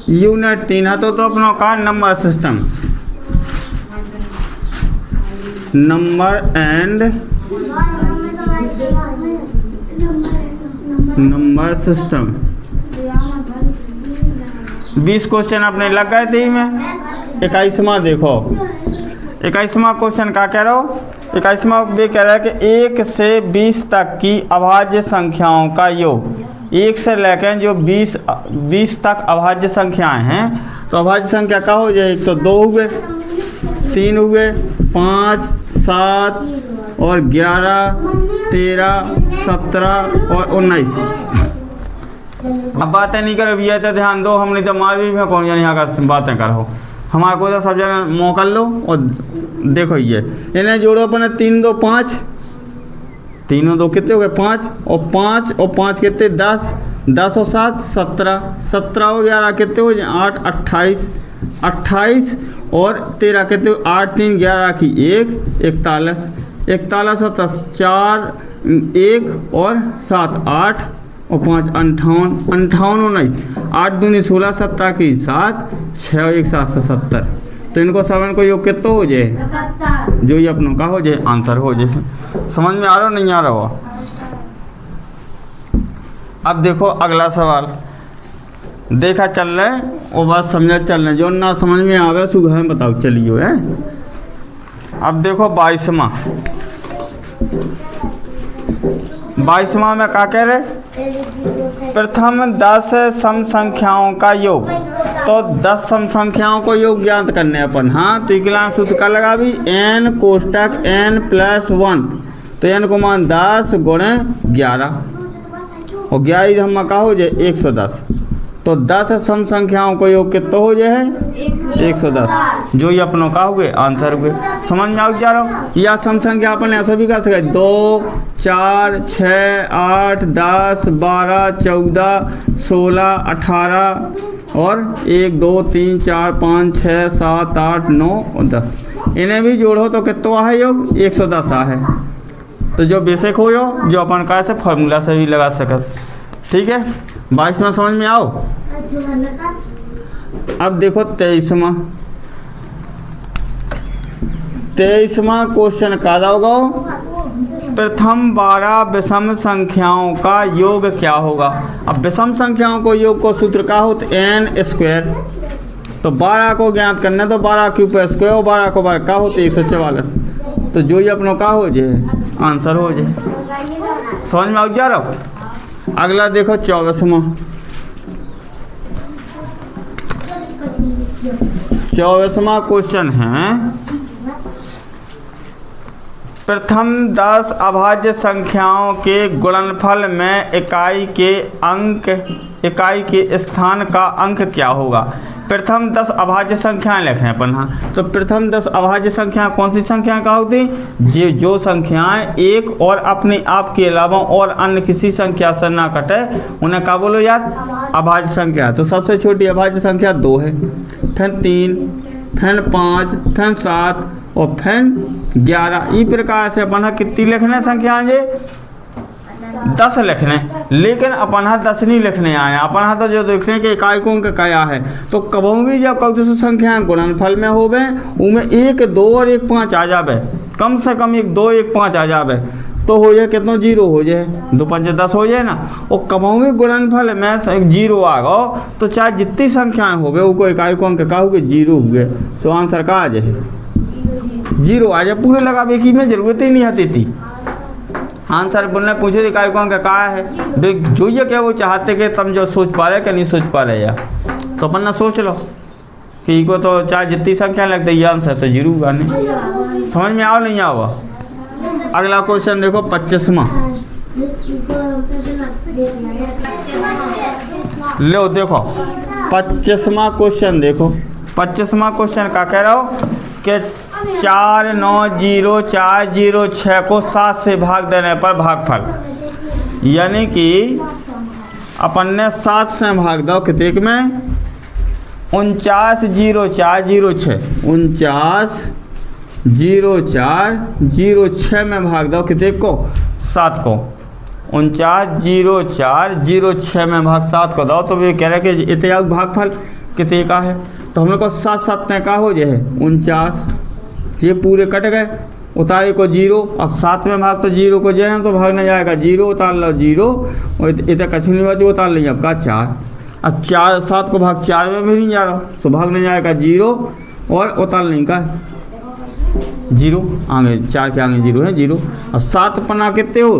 Unit 3 है तो अपना का number system, number and number system. 20 question अपने लग गए थे में। 21वां देखो, 21वां क्वेश्चन का कह रहा हो, 21वां ये कह रहा है कि 1 से 20 तक की अभाज्य संख्याओं का योग, 1 से लेकर जो 20 तक अभाज्य संख्याएं हैं, तो अभाज्य संख्या का हो जाए, एक तो 2 हुए, 3 हुए, 5, 7 और 11, 13, 17 और 19। अब बातें नहीं करो भैया, तो ध्यान दो, हमने तो मार भी कौन जाने यहाँ का बातें करो, हमारे को तो सब जगह मौका लो। और देखो ये इन्हें जोड़ो अपने, 3 2 5, 3 और 2 कितने हो गए 5, और 5 और 5 कितने 10, 10 और 7 17, 17 और 11 कितने हो जाए 8, 28, 28 और 13 कितने 8 3 11 की 1, 41, 41 और 10 4 1 और 7 8 और 5 58, 58 और 19, 8 दूनी 16, 7 की 7, 6 और 1 7 से 70। तो इनको सब को योग कितना हो जाए, जो ये अपनों का हो जाए आंसर हो जाए। समझ में आ रहा हो नहीं आ रहा हो? अब देखो अगला सवाल, देखा चल रहे वो बात समझा चल रहे, जो ना समझ में आवे सुबह में बताओ चलिए है। अब देखो 22वां में क्या कह रहे, प्रथम 10 सम संख्याओं का योग, तो 10 सम संख्याओं को योग ज्ञात करने अपन। हाँ तो इकलांक सूत्र का लगा भी n कोष्टक n + 1, तो n को मान 10 गुणे 11 और 11 हम का हो जाए 110, तो 10 सम संख्याओं को योग कितना हो जाए 110, जो ये अपनों का हुए आंसर हुए। समझ में आ जा रहा हूँ? या सम संख्या अपन ऐसा भी कर सके 2 4 6 8 10 12 14 16 18 और 1 2 3 4 5 6 7 8 9 और 10, इन्हें भी जोड़ो तो कितना है योग 110 है। तो जो बेसिक हो जो अपन का ऐसे फॉर्मूला से भी लगा सके। ठीक है 22वां समझ में आओ। अब देखो 23वां क्वेश्चन का होगा, प्रथम 12 विषम संख्याओं का योग क्या होगा। अब विषम संख्याओं को योग को सूत्र का हो तो n², तो 12 को ज्ञात करना तो 12 के ऊपर स्क्वायर और 12 को 12 का हो तो 144, तो जो ये अपनों का हो जाए आंसर हो जाए। समझ में आ जा रहा हो? अगला देखो 24वां क्वेश्चन है, प्रथम 10 अभाज्य संख्याओं के गुणनफल में इकाई के स्थान का अंक क्या होगा। प्रथम 10 अभाज्य संख्याएं लिखें अपन। हाँ तो प्रथम 10 अभाज्य संख्याएं कौन सी संख्याएं का होती, जो संख्याएं एक और अपने आप के अलावा और अन्य किसी संख्या से ना कटे उन्हें क्या बोलो यार अभाज्य संख्या। तो सबसे छोटी अभाज्य संख्या 2 है, फिर 3, फिर 5, फिर 7 और फिर 11। इस प्रकार से अपन कितनी लिखने संख्या जी 10 लिखने, लेकिन अपन 10 नहीं लिखने आए, अपन तो जो देखने के इकाइकों का क्या है। तो कभी जब कभी संख्या गुणनफल में होवे उनमें 1 2 और 1 5 आ जावे, कम से कम 1 2 1 5 आ जावे, तो हो जाए कितना 0 हो जाए, 2 5 10 हो जाए ना। और कभी गुणनफल में 0 आ गो तो चाहे जितनी संख्याएं हो गए वो इकाइकों के का हुए 0 हुए, तो आंसर का आ जाए 0 आ जाए। पूरे लगावे की में जरूरत ही नहीं आती थी। आंसर बोलने पूछे इकाइकों का कहा है जो ये क्या वो चाहते कि तुम जो सोच पा रहे कि नहीं सोच पा रहे यार, तो अपन ना सोच लो कि को तो चाहे जितनी संख्या लगती है आंसर तो 0 होगा। नहीं समझ में आओ नहीं आओ? अगला क्वेश्चन देखो 25वां, लो देखो 25वां क्वेश्चन देखो। 25वां क्वेश्चन का कह रहा हो कि 4 9 0 4 0 6 को 7 से भाग देने पर भागफल, यानी कि अपन ने 7 से भाग दो कितने में 49 0 4 0 6, 49 04 06 में भाग दो कितने को 7 को 49 04 06 में भाग 7 को दो तो ये कह रहे कि इतना भागफल कितने का है। तो हम लोग को 7 7 का हो जाए 49, ये पूरे कट गए, उतारे को 0। अब 7 में भाग तो 0 को जो है तो भागने जाएगा 0, उतार लो 0 और इतना कछु नहीं बचे, उतार लीजिए आपका 4। अब 4 7 को भाग 4 में भी नहीं जा रहा तो भागने जाएगा 0 और उतार लेंगे का 0, आगे 4 के आगे 0 है 0। अब 7 पन्ना कितने हो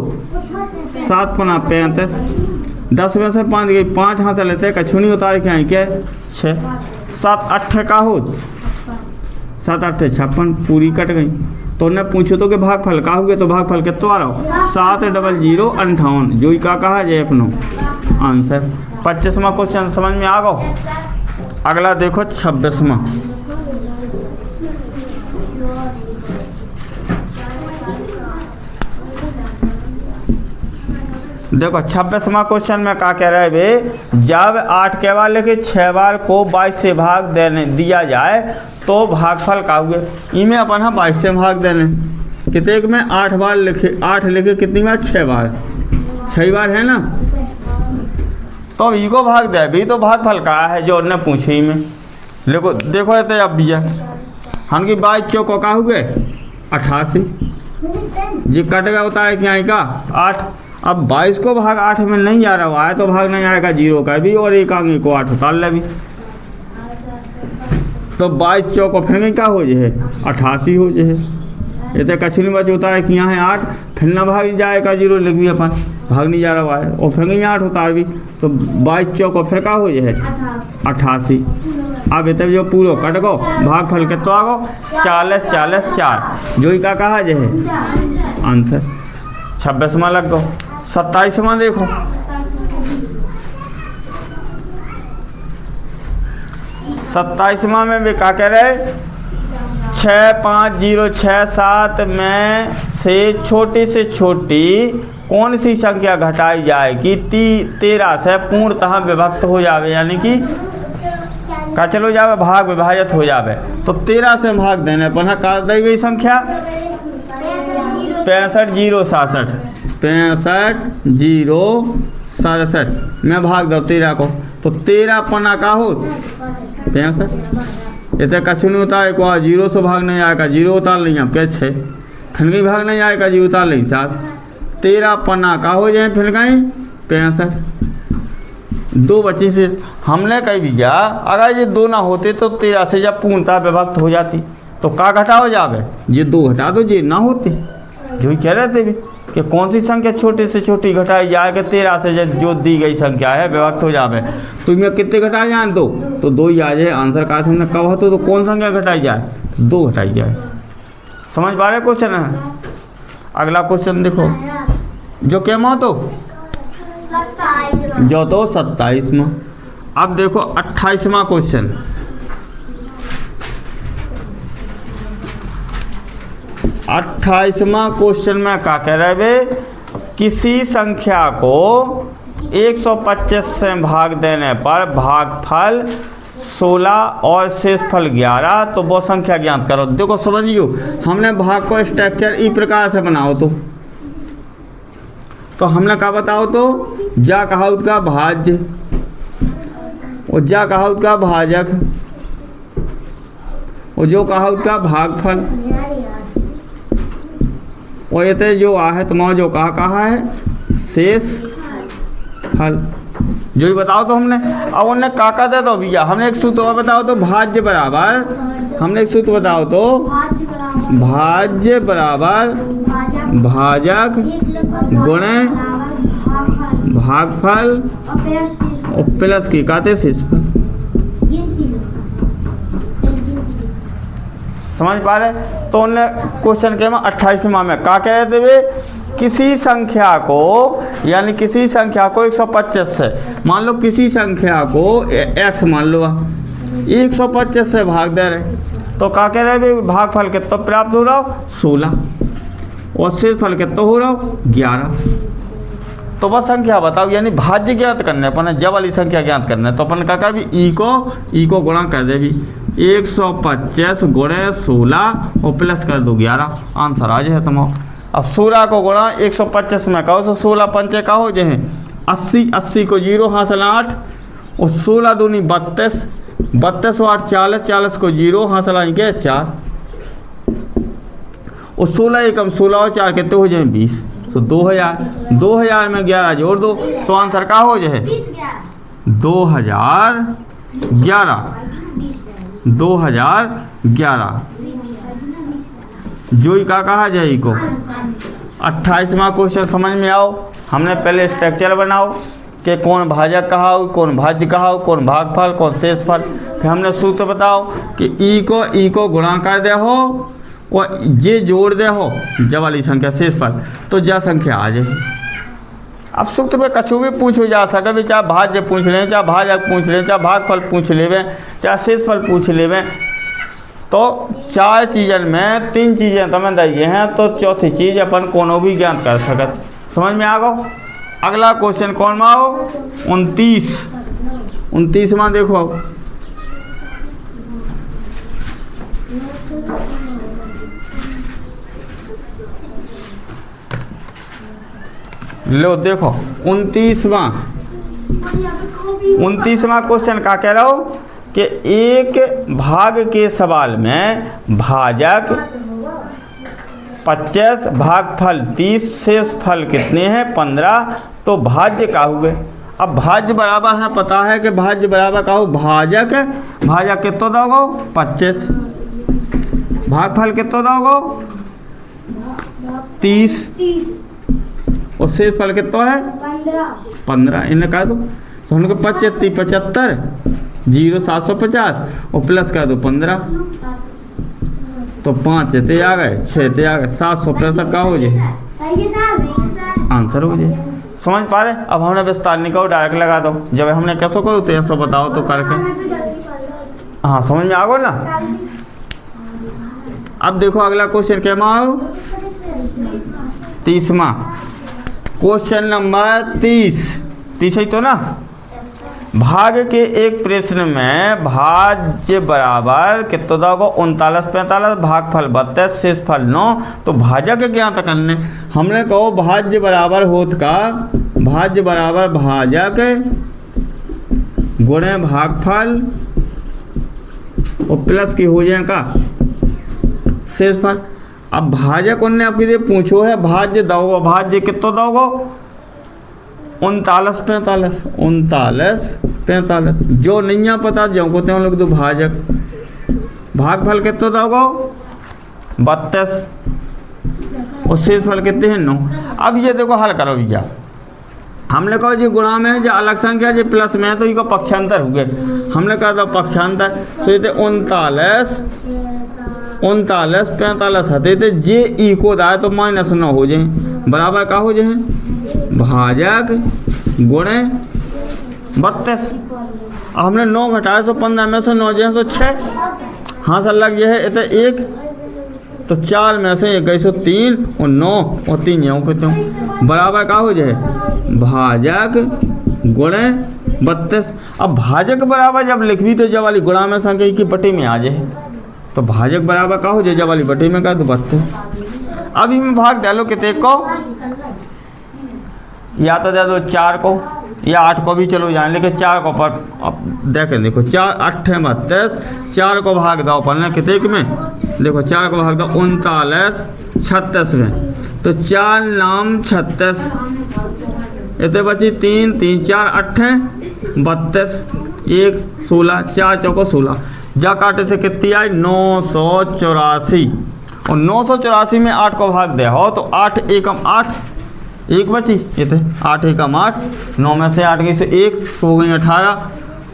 7 पन्ना 35, 10 में से 5 गई 5 हाथ लेते कछु नहीं, उतार के आए क्या 6, 7 8 का हो 7 8 56 पूरी कट गई। तो उन्हें पूछो तो कि भागफल का हो गया, तो भागफल कितना आ रहा हो 7 00 58, जो ही का कहा जाए अपनो आंसर। 25वां क्वेश्चन समझ में आ गो। अगला देखो 26वां। देखो 26वां क्वेश्चन में क्या कह रहा है बे, जब 8 के बार लेके 6 बार को 22 से भाग देने दिया जाए तो भागफल का हुए। इमें अपन हाँ 22 से भाग देने कितने में 8 बार लिखे, 8 लिखे कितनी बार 6 बार, 6 बार है ना। तो अब ई को भाग दे भी तो भागफल का है जो उन्होंने पूछे में। देखो देखो ये अब भैया हम की 22 चौको का हुए 88, जी कट गया उतारे क्या का 8। अब 22 को भाग 8 में नहीं जा रहा है तो भाग नहीं आएगा 0 का भी और एक आगे को 8 उतार ले भी। तो 22 चौको फिर क्या हो जाए 88 हो जाए, ये तो कछु नहीं बचे, उतारे कि यहाँ है 8 फिर ना भाग जाएगा 0 लिख भी अपन, भाग नहीं जा रहा है और फिर 8 उतार भी। तो 22 चौको फिर क्या हो जाए 88। अब इतने जो पूरा कट गो भागफल कितना आ गो 40 40 4, जो ही का कहा जाए आंसर। 26वां लग गो। 27वां देखो। 27वां में भी क्या कह रहे 6 5 0 6 7 में से छोटी कौन सी संख्या घटाई जाए कि 13 से पूर्णतः विभक्त हो जावे, यानी कि का चलो जावे भाग विभाजित हो जावे। तो 13 से भाग देने पर का दी गई संख्या 65 0 67, 65 0 67 में भाग दो 13 को। तो 13 पन्ना का हो 65, इतने कछु नहीं उतारे को 0 से भाग नहीं आएगा 0 उतार लेंगे आपके 6, फिर कहीं भाग नहीं आएगा 0 उतार लेंगे 7। 13 पन्ना का हो जाए फिर कहीं 65, 2 बच्चे से हमने कही भी गया अगर ये 2 ना होते तो 13 से जब पूर्णतः विभक्त हो जाती तो का घटा हो जावे, ये 2 घटा दो ये ना होते। जो ही कह रहे थे भी कि कौन सी संख्या छोटे से छोटी घटाई जाए कि 13 से जो दी गई संख्या है विभक्त हो जावे। तो इनमें कितने घटाए जाए 2, तो 2 ही आ जाए आंसर। का हमने कहा तो कौन संख्या घटाई जाए 2 घटाई जाए। समझ पा रहे क्वेश्चन है। अगला क्वेश्चन देखो जो क्या मो तो जो तो 27वां। अब देखो 28वां क्वेश्चन। 28वां क्वेश्चन में क्या कह रहे बे, किसी संख्या को 125 से भाग देने पर भागफल 16 और शेषफल 11, तो वो संख्या ज्ञात करो। देखो समझियो हमने भाग को स्ट्रक्चर इस प्रकार से बनाओ तो हमने क्या बताओ तो जा कहा उसका भाज्य और जा कहा उसका भाजक और जो कहा उसका भागफल और ये जो आहे तुम्हारा जो कहा है शेष फल, जो ही बताओ तो हमने। अब उन्हें काका दे दो भैया, हमने एक सूत्र बताओ तो भाज्य बराबर, हमने एक सूत्र बताओ तो भाज्य बराबर भाजक गुणे भागफल और प्लस की काते शेषफल। समझ पा रहे। तो उन्हें क्वेश्चन के में 28वां में क्या कह रहे थे वे, किसी संख्या को यानी किसी संख्या को 125 से, मान लो किसी संख्या को x मान लो 125 से भाग दे रहे, तो क्या कह रहे वे भागफल कितना प्राप्त हो रहा हो 16 और शेषफल कितना हो रहा हो 11। तो वह संख्या बताओ, यानी भाज्य ज्ञात करने अपन जब वाली संख्या ज्ञात करना है तो अपन क्या कर भी ई को गुणा कर दे भी 125 गुणे 16 और प्लस कर दो 11, आंसर आ जाए तुम्हारा। अब 16 को गुणा 125 में कहो तो 16 पंचे का हो जाए 80, 80 को 0 हासिल 8 और 16 दूनी 32, 32 और 8 40, 40 को 0 हासिल आएंगे 4 और 16 एकम 16 और 4 कितने हो जाए 20, तो 2000, 2000 में 11 जोड़ दो तो आंसर का हो जाए 2011, 2011 जो ही का कहा जाए को। 28वां क्वेश्चन समझ में आओ। हमने पहले स्ट्रक्चर बनाओ कि कौन भाजक कहा हो, कौन भाज्य कहा हो, कौन भागफल, कौन शेषफल। फिर हमने सूत्र बताओ कि ई को गुणा कर दे हो और जे जोड़ दे हो जब वाली संख्या शेषफल तो जा संख्या आ जाए। अब सूत्र में कछु भी पूछो जा सके, चाहे भाज्य पूछ लें, चाहे भाजक पूछ लें, चाहे भागफल पूछ लेवे, चाहे शेषफल पूछ लेवे। तो 4 चीज़न में 3 चीज़ें तुम्हें दिए हैं तो चौथी चीज़ अपन कोनो भी ज्ञात कर सकत। समझ में आ गो। अगला क्वेश्चन कौन में आओ 29वां देखो। लो देखो 29वां क्वेश्चन का कह रहा हो कि एक भाग के सवाल में भाजक 25, भागफल 30, शेषफल कितने हैं 15, तो भाज्य का हुए। अब भाज्य बराबर है, पता है कि भाज्य बराबर का हो भाजक, भाजक कितना दोगो 25, भागफल कितना दोगो 30 और शेषफल कितना है 15। इन्हें कह दो तो हमको 25 75 0 750 और प्लस कर दो 15 तो 5 ते आ गए 6 ते आ गए 765 का हो जाए आंसर हो जाए। समझ पा रहे। अब हमने विस्तार निकालो डायरेक्ट लगा दो। जब हमने कैसे करो तो ऐसा बताओ तो करके। हाँ समझ में आ गो ना। अब देखो अगला क्वेश्चन क्या आओ 30वां क्वेश्चन नंबर 30 ही तो ना। भाग के एक प्रश्न में भाज्य बराबर कितना दोगो 39 45, भागफल 32, शेषफल 9, तो भाजक ज्ञात करने। हमने कहो भाज्य बराबर होत का भाज्य बराबर भाजक गुणे भागफल और प्लस की हो जाए का शेषफल। अब भाजक उनने आपके पूछो है भाज्य दोगो, भाज्य कितना दोगो 39 45 जो नहीं है पता जो को त्यों लोग दो भाजक। भागफल कितना दोगो 32 और शेषफल कितने हैं 9। अब ये देखो हल करो भैया। हमने कहा जी गुणा में जो अलग संख्या जो प्लस में है तो इसको पक्षांतर हो गए। हमने कहा था पक्षांतर तो ये 39 45 हते थे जे ई को दाए तो -9 हो जाए बराबर का हो जाए भाजक गुणे 32। हमने 9 घटाया तो 15 में से 9 जाए तो 6 हाँ सर लग गया है इतने 1 तो 4 में से 1 तो 3 और 9 और 3 जाऊँ कहते हूँ बराबर का हो जाए भाजक गुणे 32। अब भाजक बराबर जब लिखवी तो जब वाली गुणा में संख्या की बटी में आ जाए तो भाजक बराबर का हो जाए जब वाली बटी में का तो 32। अब इसमें भाग डालो कितने को या तो दे दो 4 को या 8 को भी चलो जान लेकिन 4 को पर अब देखें देखो 4 8 32 4 को भाग दो पढ़ना कितने में देखो 4 को भाग दो 39 36 में तो 4 नाम 36 इतने बची 3 3 4 8 32 1 16 4 चौको 16 जा काटे से कितनी आई 984 और 984 में 8 को भाग दिया हो तो 8 एकम 8 1 बची ये थे 8 एकम 8 9 में से 8 गई से 1 हो गई 18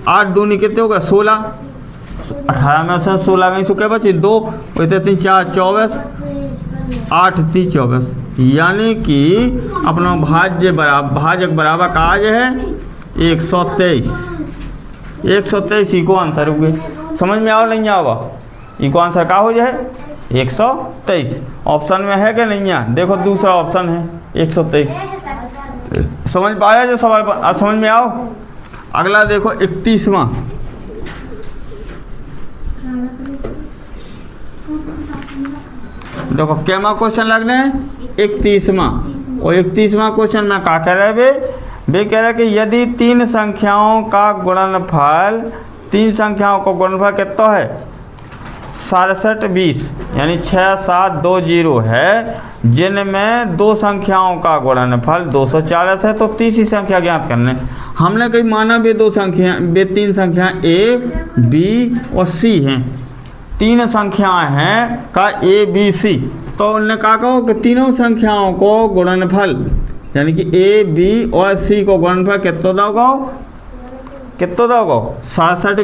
8 दूनी कितने हो गए 16 18 में से 16 गई सो क्या बची 2 इतने 3 4 24 8 3 24 यानी कि अपना भाजक बराबर का आज है 123 इको आंसर हो गए। समझ में आओ नहीं आओ इको आंसर का हो जाए 123 ऑप्शन में है कि नहीं है देखो दूसरा ऑप्शन है 123। समझ पाया जो सवाल पर समझ में आओ। अगला देखो 31वां देखो कैमा क्वेश्चन लग रहे हैं 31वां, और 31वां क्वेश्चन में क्या कह रहे वे कह रहे कि यदि तीन संख्याओं का गुणनफल कितना है 67 20 यानी 6720 है, जिनमें दो संख्याओं का गुणनफल 240 है, तो तीसरी संख्या ज्ञात करने। हमने कहीं माना वे तीन संख्याएं ए बी और सी हैं, तीन संख्याएं हैं का ए बी सी, तो उन्होंने कहा कहो कि तीनों संख्याओं को गुणनफल यानी कि ए बी और सी को गुणनफल कितना दोगे 67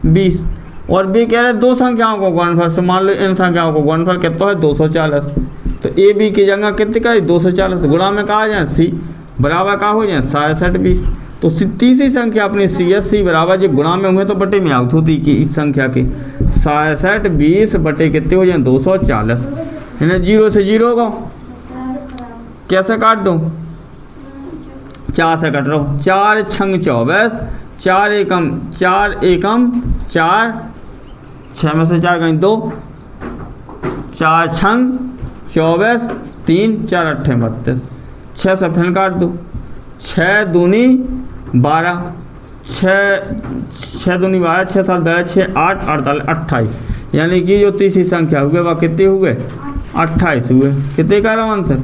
20 और बी कह रहे दो संख्याओं को गुणनफल से, मान लो इन संख्याओं को गुणनफल कितना है 240, तो ए बी की जगह कितने का 240 गुणा में कहा जाए सी बराबर का हो जाए 67 20, तो तीसरी संख्या अपनी सी बराबर जो गुणा में हुए तो बटे में आउट होती कि इस संख्या के 67 20 बटे कितने हो जाए 240, इन्हें 0 से 0 को कैसे काट दो 4 से कट रहा 4 छंग 24 4 एकम 4 6 में से 4 कहीं 2 4 छंग 24 3 4 8 32 6 से फिर काट दो 6 दूनी 12 6 दूनी 12 6 7 12 6 8 48 28 यानी कि जो तीसरी संख्या हुए वह कितने हुए 28 हुए। कितने का रहा आंसर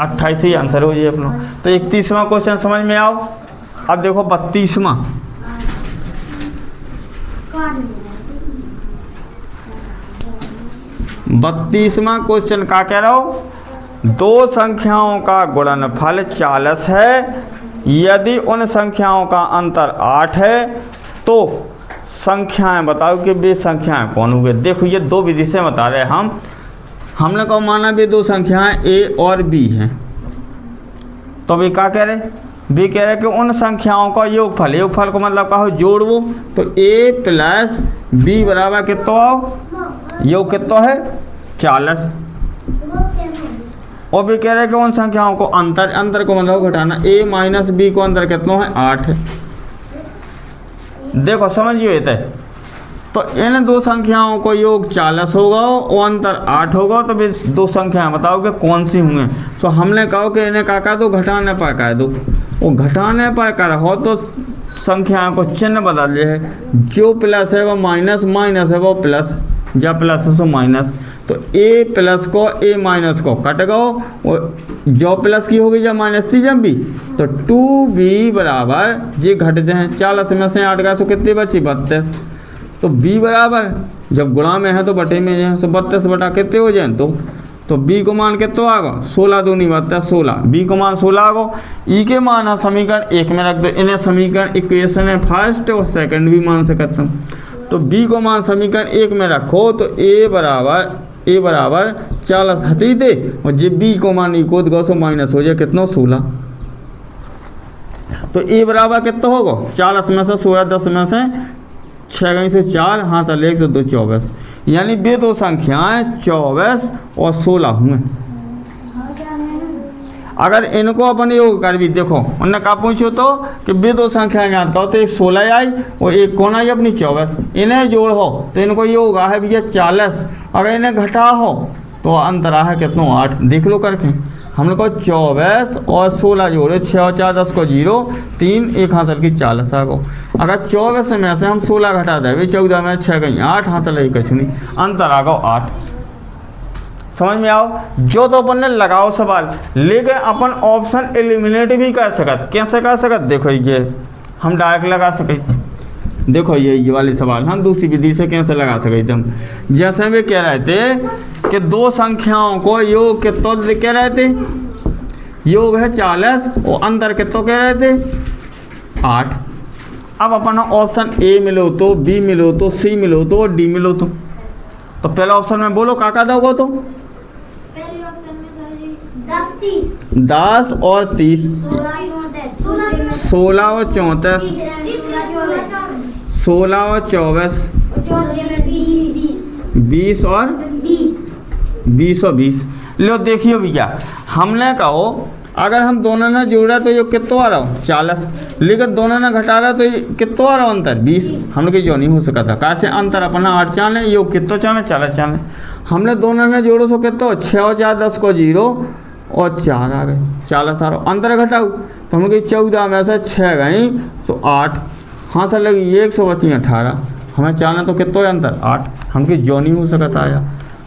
28 ही आंसर हो जाए अपना। तो 31वां क्वेश्चन समझ में आओ। अब देखो 32वां 32वां क्वेश्चन क्या कह रहा हो, दो संख्याओं का गुणनफल 40 है, यदि उन संख्याओं का अंतर 8 है तो संख्याएं बताओ कि वे संख्याएं कौन होंगे। देखो ये दो विधि से बता रहे हैं हमने कहा माना भी दो संख्याएं ए और बी हैं, तो वे क्या कह रहे बी कह रहे कि उन संख्याओं का योगफल को मतलब कहो जोड़ो, तो ए प्लस बी बराबर कितना हो योग कितना है 40, और भी कह रहे कि उन संख्याओं को अंतर को मतलब घटाना, ए माइनस बी को अंतर कितना है 8 है। देखो समझिए तो इन दो संख्याओं को योग 40 होगा और अंतर 8 होगा, तो वे दो संख्याएं बताओ कि कौन सी होंगे। तो हमने कहा कि इन्हें क्या दो घटाने पर कह दो, और घटाने पर कर हो तो संख्याओं को चिन्ह बदल है, जो प्लस है वो माइनस है वो प्लस, या प्लस है सो माइनस, तो ए प्लस को ए माइनस को कट गो, और जो प्लस की होगी जब माइनस थी जब भी, तो 2b बराबर ये घटते हैं 40 में से 8 गए तो कितनी बची 32, तो b बराबर जब गुणा में है तो बटे में है, तो 32 बटा कितने हो जाए तो b को मान कितना आगा 16 दूनी 32 16, b को मान 16 आगो, e के मान है समीकरण 1 में रख दो, इन्हें समीकरण इक्वेशन है फर्स्ट और सेकंड भी मान से खत्म, तो b को मान समीकरण 1 में रखो तो a बराबर 40 हती दे, और जे b को मान इको दो सो माइनस हो जाए कितना 16, तो a बराबर कितना होगा 40 में से 16 10 में से 6 गई से 4 हाँ चल 1 से 2 24, यानी वे दो संख्याएं 24 और 16 हुए। अगर इनको अपन योग कर भी देखो उन्होंने कहा पूछो तो कि वे दो संख्याएं ज्ञात करो, तो एक 16 आई और एक कौन आई अपनी 24, इन्हें जोड़ हो तो इनको ये होगा है भैया 40, अगर इन्हें घटा हो तो अंतर है कितना 8, देख लो करके हमने कहा 24 और 16 जोड़े 6 और 4 10 को 0 3 1 हासिल की 40 आ गो, अगर 24 में से हम 16 घटा दें 14 में 6 गई 8 हासिल है कुछ नहीं, अंतर आ गो 8। समझ में आओ जो तो अपन ने लगाओ सवाल, लेकिन अपन ऑप्शन एलिमिनेट भी कर सकत, कैसे कर सकत देखो ये हम डायरेक्ट लगा सके, देखो ये वाले सवाल हम दूसरी विधि से कैसे लगा सके थे हम, जैसे वे कह रहे थे कि दो संख्याओं को योग कितना कह रहे थे, योग है 40 और अंतर कितना कह रहे थे 8। अब अपन ऑप्शन ए मिलो तो बी मिलो तो सी मिलो तो डी मिलो तो पहला ऑप्शन में बोलो क्या दोगे तो 10 और 30 16 और 34 16 और 24 20 और 20 लो देखियो भैया हमने कहो अगर हम दोनों ना जोड़ रहे तो ये कितना आ रहा हो 40, लेकिन दोनों ना घटा रहा तो ये कितना आ रहा हो अंतर 20। हमने जो नहीं हो सका था कैसे अंतर अपना 8 चाल है, ये कितना चाल है 40 चाल है। हमने दोनों ने जोड़ो तो कितना 6 और 4 10 को 0 और 4 आ गए 40 आ रहा अंतर घटाओ तो हम 14 में से 6 गई तो 8, हाँ सर लगी 1 सौ बची 18, हमें चालना तो कितना अंतर 8, हमके जो नहीं हो सकता आया।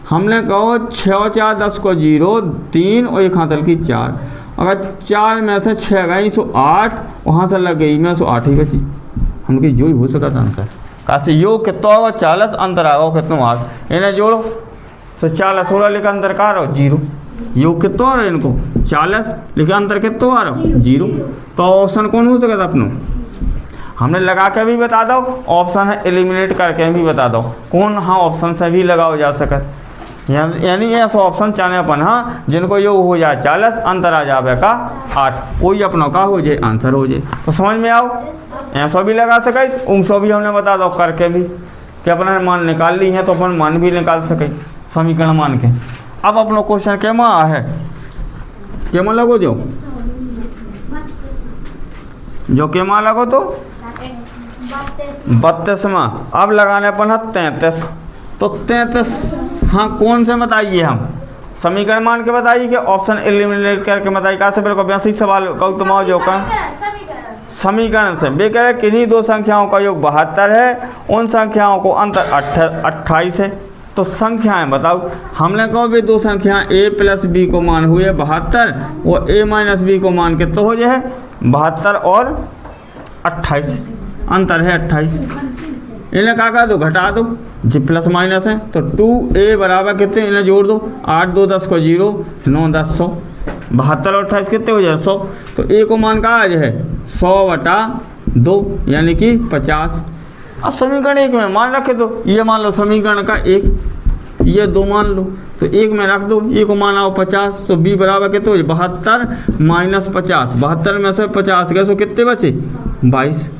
हमने कहो 6 और 4 10 को 0 3 और 1 हासिल की 4, अगर 4 में से 6 गई तो 8 वहाँ से लग गई में तो 8 ही बची, हमके जो ही हो सका था आंसर। कैसे यो कितना होगा 40 अंतर आ गया कितना 8, इन्हें जोड़ो तो 40 16 लिखा अंतर का रहा 0, यो कितना आ रहा है इनको 40 लिखा अंतर कितना आ रहा 0, तो ऑप्शन कौन हो सकता अपनों। हमने लगा के भी बता दो, ऑप्शन है एलिमिनेट करके भी बता दो कौन, हाँ ऑप्शन से भी लगाओ जा सकत, यानी ऐसा ऑप्शन चाहे अपन हाँ जिनको यो हो जाए 40 अंतर आ जाए का 8, वही अपनों का हो जाए आंसर हो जाए। तो समझ में आओ ऐसा भी लगा सके, उनसो भी हमने बता दो करके भी कि अपना मान निकाल ली है तो अपन मान भी निकाल सके समीकरण मान के। अब अपना क्वेश्चन के माँ है के माँ लगो जो के माँ लगो तो 32वां। अब लगाने पर है 33, तो 33 हाँ कौन से बताइए हम समीकरण मान के बताइए कि ऑप्शन एलिमिनेट करके बताइए। कैसे बिल्कुल 82 सवाल कहो जो का समीकरण से वे कह रहे किन्हीं दो संख्याओं का योग 72 है, उन संख्याओं को अंतर 28 है, तो संख्याएं बताओ। हमने कहा वे दो संख्या a प्लस बी को मान हुए 72 और a माइनस बी को मान कितना हो जाए 72 और 28, अंतर है 28। इन्हें क्या कर दो घटा दो, जी प्लस माइनस है तो 2a बराबर कितने, इन्हें जोड़ दो 8 2 10 को 0 9 10 100, 72 और 28 कितने हो जाए 100, तो a को मान कहा है 100/2 यानी कि 50। अब समीकरण 1 में मान रखे दो, ये मान लो समीकरण का 1, ये 2 मान लो तो 1 में रख दो, ये को मान आओ 50, तो b बराबर कितने हो 72 माइनस 50, 72 में से 50 गए तो कितने बचे 22।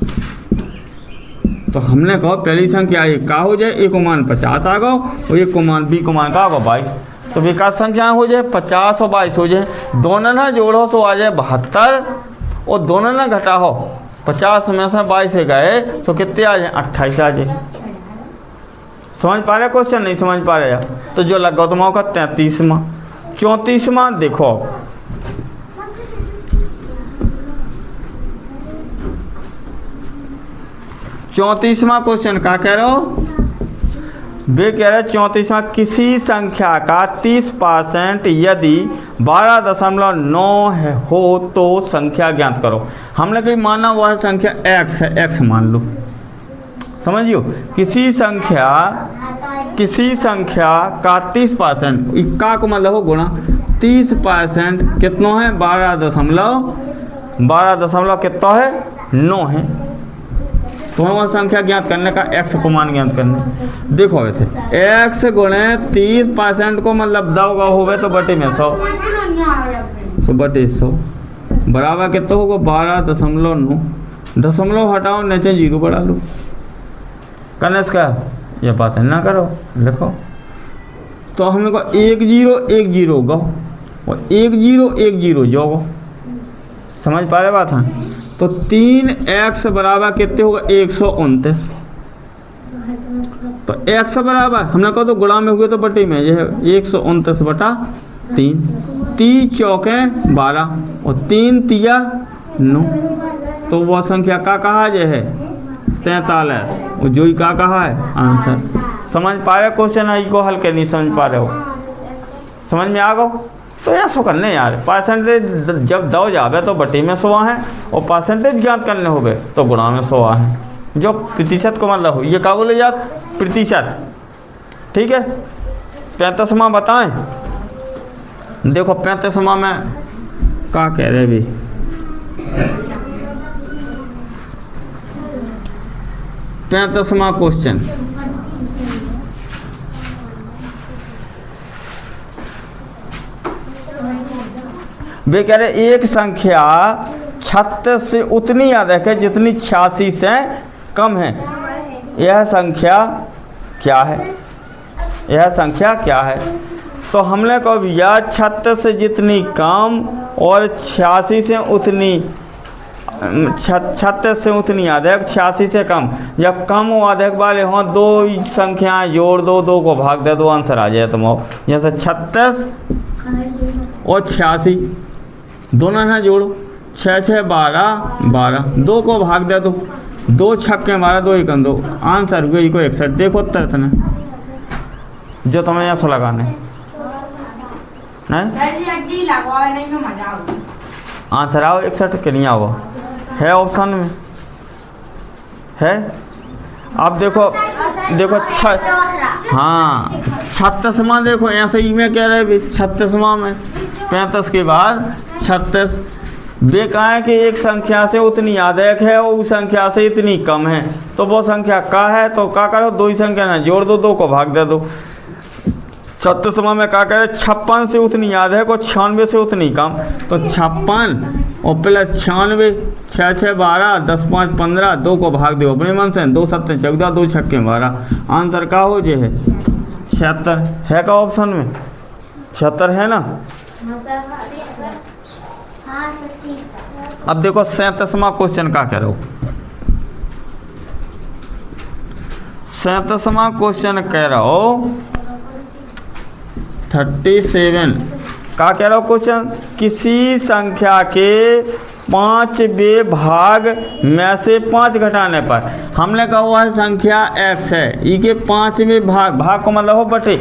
तो हमने कहा पहली संख्या एक का हो जाए, एक को मान 50 आ गो और एक को मान बी को मान का होगा 22, तो विकास संख्या हो जाए 50 और 22 हो जाए, दोनों ना जोड़ो तो आ जाए 72 और दोनों ना घटा हो 50 में से 22 से गए तो कितने आ जाए 28 आ जाए। समझ पा रहे क्वेश्चन, नहीं समझ पा रहे यार तो जो लगा तुम्हारा का 33वां 34वां देखो। चौंतीसवां क्वेश्चन क्या कह रहे हो, वे कह रहे 34वां किसी संख्या का 30% यदि 12.9 हो तो संख्या ज्ञात करो। हमने कहीं माना वह संख्या x है, x मान लो, समझियो किसी संख्या का 30% का को मतलब हो गुणा 30% कितना है 12 कितना है 9 है, तो हम संख्या ज्ञात करने का x को मान ज्ञात करने। देखो थे x गुणे 30% को मतलब 10 हो गए तो बटे में 100, तो बटे 100 बराबर कितना होगा 12.9, दशमलव हटाओ नीचे 0 बढ़ा लो, करने का ये बात है ना करो लिखो। तो हमने को 1 0 1 0 गो और 1 0 1 0 जो गो, समझ पा रहे बात है। तो 3x बराबर कितने होगा 129, तो x बराबर हमने कहा तो गुणा में हुए तो बटे में यह 129/3, 3 चौके 12 और 3 तिया 9, तो वह संख्या का कहा जाए है 43 और जो ही का कहा है आंसर। समझ पा रहे क्वेश्चन है को हल के नहीं समझ पा रहे हो, समझ में आ गो तो ऐसा करने यार। परसेंटेज जब दो जावे तो बटे में 100 है और परसेंटेज ज्ञात करने हो गए तो गुणा में 100 है, जो प्रतिशत को मतलब हो ये क्या बोले जात प्रतिशत, ठीक है। 35वां बताएं, देखो 35वां में क्या कह रहे भी, पैंतीसवां क्वेश्चन वे कह रहे एक संख्या 36 से उतनी याद रखे जितनी 86 से कम है, यह संख्या क्या है, यह संख्या क्या है। तो हमने कहा भैया 36 से जितनी कम और 86 से उतनी 36 से उतनी अधिक, 86 से कम। जब कम और अधिक वाले हों दो संख्याएं जोड़ दो, 2 को भाग दे दो, आंसर आ जाए तुम। जैसे 36 और 86 दोनों ना जोड़ो, 6 6 12 12, 2 को भाग दे दो, 2 छक्के 12, 2 एकम 2, आंसर हुए को 61। देखो उत्तर इतने जो तुम्हें यहाँ से लगाने हैं, आंसर आओ 61 के नहीं आओ है ऑप्शन में है। अब देखो हाँ 36वां देखो ऐसे ही में कह रहे 36वां में 35 के बाद 36 वे कहा है कि एक संख्या से उतनी अधिक है और उस संख्या से इतनी कम है, तो वो संख्या का है। तो क्या करो, दो ही संख्या ना जोड़ दो, 2 को भाग दे दो। 36वां में क्या करे, 56 से उतनी अधिक और 96 से उतनी कम। तो 56 और प्लस 96, 6 6 12, 10 5 15, 2 को भाग दो अपने मन से, 2 7 14, 2 छक्के 12, आंसर का हो जे है 76 है का ऑप्शन में 76 है ना। अब देखो 37वां क्वेश्चन का कह रहे हो। 37वां क्वेश्चन कह रहा हो 37 का कह रहा हो क्वेश्चन, किसी संख्या के 5वें भाग में से 5 घटाने पर, हमने कहा हुआ है संख्या x है, ई के 5वें भाग को मतलब हो बटे,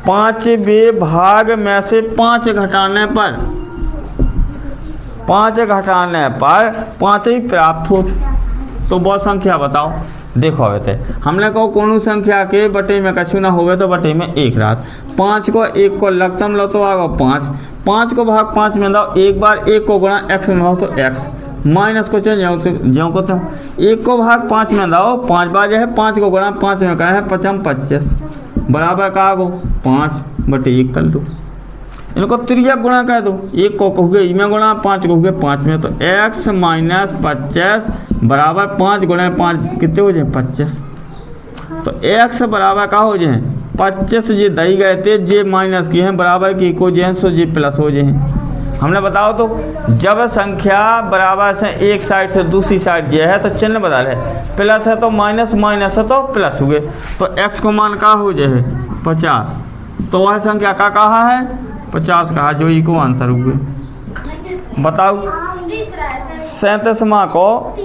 5वें भाग में से 5 घटाने पर 5 ही प्राप्त हो। तो वो संख्या बताओ। देखो अबे हमने कहो कोनो संख्या के बटे में कछु ना होवे तो बटे में 1 रात, 5 को 1 को लगतम लो तो आगे 5 को भाग 5 में दाओ, एक बार 1 को गुणा x में हो तो x, माइनस को चल ज्यों को तो 1 को भाग 5 में दाओ, 5 बार है 5 को गुणा 5 में कहा है 5 25 बराबर का गो 5 बटे 1 कर दो। इनको त्रिया गुणा कर दो, 1 को कहोगे इमें गुणा, 5 को कहोगे 5 में, तो x माइनस 25 बराबर 5 गुणा 5 कितने हो जाए 25। तो x बराबर का हो जाए 25 जे दई गए थे जे माइनस की हैं बराबर की को जे सो जे प्लस हो जाए। हमने बताओ तो जब संख्या बराबर से एक साइड से दूसरी साइड जे है तो चिन्ह बदल है, प्लस है तो माइनस, माइनस है तो प्लस हुए, तो x को मान का हो जाए 50, तो वह संख्या का कहा है 50 कहा, जो ई को आंसर हुए। बताओ 37वां को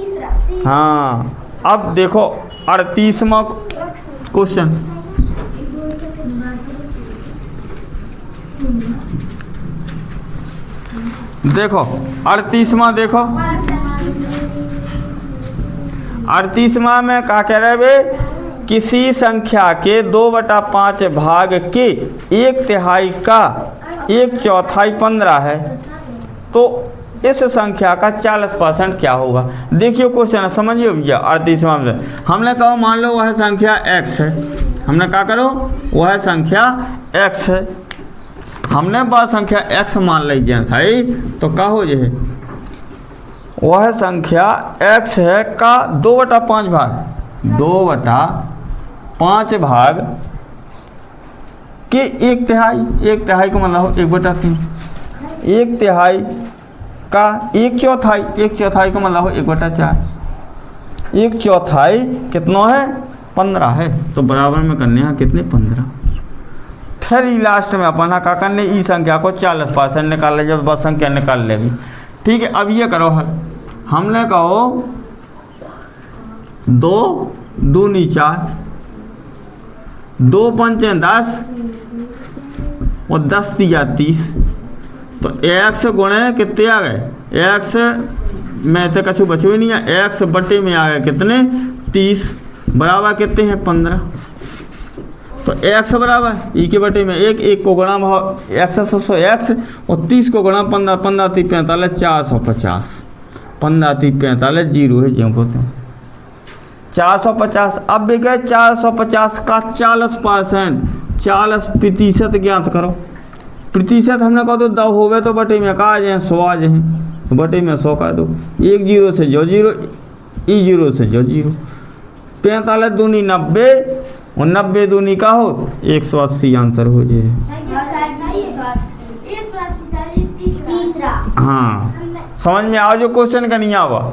हाँ। अब देखो 38वां क्वेश्चन, देखो 38वां देखो 38वां में क्या कह रहे वे, किसी संख्या के 2/5 भाग के 1/3 का 1/4 15 है, तो इस संख्या का 40% क्या होगा। देखियो क्वेश्चन समझिए भैया। 38वां में हमने कहा मान लो वह संख्या x है, हमने क्या करो वह संख्या x है, हमने वह संख्या x मान लीजिए सही, तो क्या हो जाए वह संख्या x है का 2/5 भाग 2/5 भाग के 1/3, 1/3 को मतलब हो 1/3, 1/3 का 1/4, 1/4 को मतलब हो 1/4, 1/4 कितना है 15 है, तो बराबर में करने हैं कितने 15। फिर ही लास्ट में अपन का करने ई संख्या को 40% निकाल ले, जब बस संख्या निकाल लेगी। ठीक है, अब ये करो हल। हमने कहो 2 दूनी 4, 2 पंचे 10 और 10 तिया 30, तो x गुणे कितने आ गए, x में तो कछु बचो ही नहीं है, x बटे में आ गए कितने 30 बराबर कितने हैं 15। तो x बराबर ई के बटे में 1 को गुणा x x और 30 को गुणा 15, 15 3 45 450, 15 3 45 जीरो है जो बोलते हैं 450। अब भी गए 450 का 40%, 40% ज्ञात करो। प्रतिशत हमने कहा तो 10 होवे तो बटे में कहा जाए 100 आ जाए, तो बटे में 100 कर दो, 1 जीरो से जो जीरो, ई जीरो से जो जीरो, 45 दूनी 90 और 90 दूनी का हो 180, आंसर हो जाए। तीसरा। हाँ, समझ में आओ जो क्वेश्चन का नहीं आवा,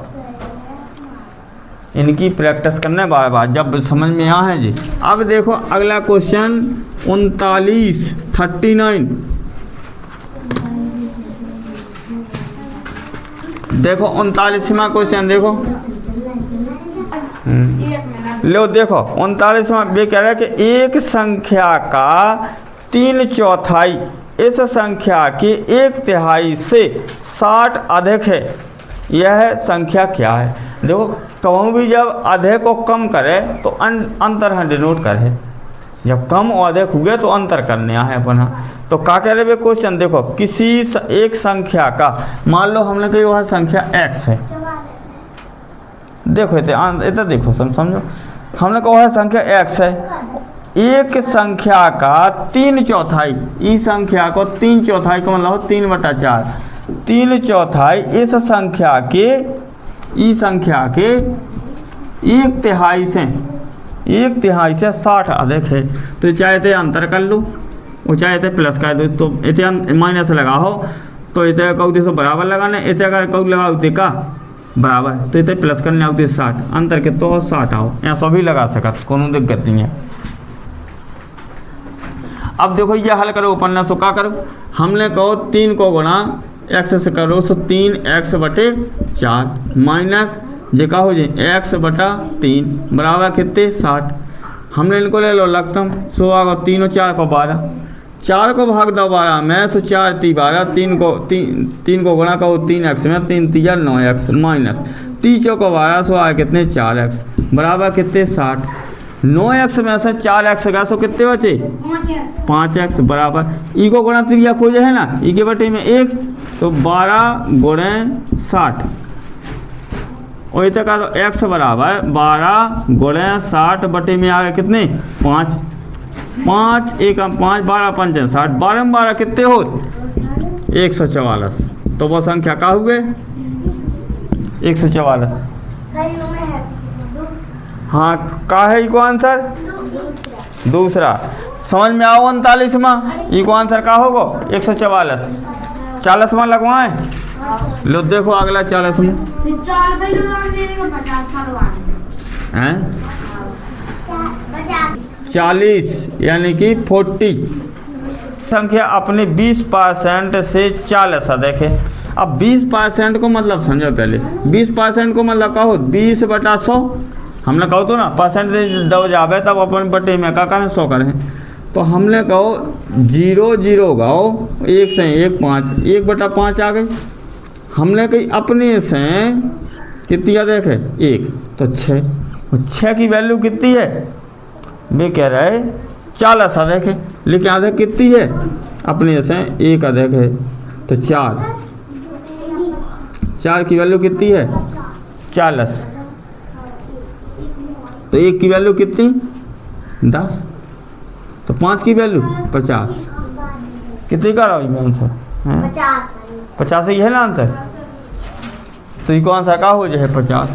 इनकी प्रैक्टिस करने बार बार जब समझ में आ है जी। अब देखो अगला क्वेश्चन 39 देखो 39वां क्वेश्चन देखो। लो देखो 39वां ये कह रहा है कि एक संख्या का 3/4 इस संख्या के 1/3 से 60 अधिक है, यह संख्या क्या है। देखो कहूँ भी जब अधिक को कम करे तो अंतर है डिनोट करे, जब कम और अधिक हुए तो अंतर करने है अपन। तो क्या कह रहे क्वेश्चन देखो, किसी एक संख्या का, मान लो हमने कही वह संख्या x है, देखो इतना देखो समझो, हमने कहा संख्या x है, एक संख्या का 3/4 इस संख्या को 3/4 का मतलब 3/4 3/4 इस संख्या के 1/3 से 60 अधिक है। तो चाहे अंतर कर लो और चाहे प्लस कर दो, तो इतने माइनस लगाओ तो इतने कौते से बराबर लगाने, इतने अगर कौ लगाओ तो का बराबर, तो इतने प्लस करने आओ 60 अंतर के तो 60 आओ, यहाँ सभी लगा सकत कोनो दिक्कत नहीं है। अब देखो ये हल करो पन्ना सो का करो, हमने कहो 3 को गुणा x से करो तो 3x/4 माइनस जे का हो जाए x/3 बराबर कितने 60। हमने इनको ले लो लगतम, सो आगो 3 और 4 को 12, 4 को भाग दो 12 में, सो 4 × 12, 3 को गुणा करो 3x में, 3 × 9x माइनस 3 × 12 सो आए कितने 4x बराबर कितने 60। 9x में से 4x गया सो कितने बचे 5x बराबर, ई को गुणा त्रिया खोजे है ना, ई के बटे में 1 तो 12 × 60 और इतना का तो x बराबर 12 × 60 बटे में आ गए कितने 5 5 1 5 12 5 60 12 में 12 कितने हो 144। तो वो संख्या का हुए 144। हाँ का है इको आंसर दूसरा। समझ में आओ 39वां इको आंसर का होगा 144। 40वां लगवाएं, लो देखो अगला 40वां हैं 40 यानी कि 40 संख्या अपने 20% से 40 देखे। अब 20% को मतलब समझो पहले, 20% को मतलब कहो 20/100 हमने कहो तो ना परसेंटेज दो जावे तब अपन बटे में का करें 100 करें। तो हमने कहो 0 0 गाओ 1 से 1 5 1/5 आ गई। हमने कही अपने से कितनी देखे 1 तो 6 और 6 की वैल्यू कितनी है वे कह रहे 40 अधिक है, लेकिन अधिक कितनी है अपने से 1 अधिक है तो 4 की वैल्यू कितनी है 40, तो 1 की वैल्यू कितनी 10, तो 5 की वैल्यू 50। कितनी का रहा आंसर 50 ही है ना आंसर, तो ये कौन सा का हो जाए 50।